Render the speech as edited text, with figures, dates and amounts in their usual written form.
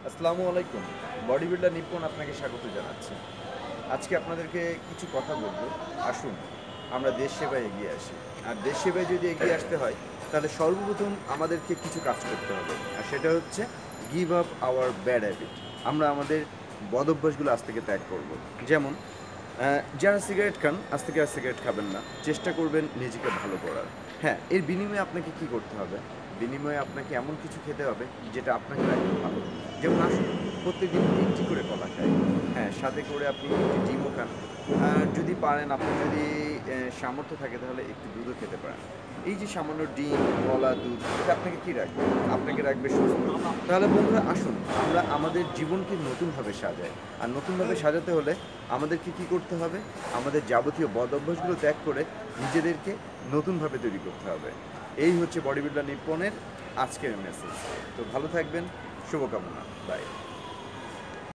আসসালামু আলাইকুম। Body builder Nippon আপনাকে স্বাগত জানাচ্ছি। আজকে আপনাদেরকে কিছু কথা বলবো। আসুন আমরা দেশ সেবায় এগিয়ে আসি। আর দেশ সেবায় যদি এগিয়ে আসতে হয় তাহলে সর্বপ্রথম আমাদেরকে কিছু কাজ করতে হবে। আর সেটা হচ্ছে give up our bad habit. আমরা আমাদের বদঅভ্যাসগুলো আজ থেকে ত্যাগ করব। যেমন যারা সিগারেট খান আজ থেকে আর সিগারেট খাবেন না। চেষ্টা করবেন নিজেকে ভালো করার। হ্যাঁ, এর বিনিময়ে আপনাকে কি করতে হবে? বিনিময়ে আপনাকে এমন কিছু খেতে হবে যেটা আপনাকে রাখবে ভালো। যেমন আসুন প্রত্যেকদিন ৩ টি করে কলা খাই। হ্যাঁ, সাথে করে আপনি একটি ডিমও খান। যদি পারেন আপনার যদি সামর্থ্য থাকে তাহলে একটু দুধও খেতে পারেন। এই যে সামান্য ডিম, কলা, দুধ এটা আপনাকে কি রাখবে? আপনাকে রাখবে সুস্থ। তাহলে বন্ধুরা আসুন আমরা আমাদের জীবনকে নতুনভাবে সাজাই। আর নতুনভাবে সাজাতে হলে আমাদেরকে কি করতে হবে? আমাদের যাবতীয় বদ অভ্যাসগুলো ত্যাগ করে নিজেদেরকে নতুনভাবে তৈরি করতে হবে। এই হচ্ছে বডি বিল্ডার নিপ্পনের আজকের মেসেজ। তো ভালো থাকবেন। শুভকামনা। বাই।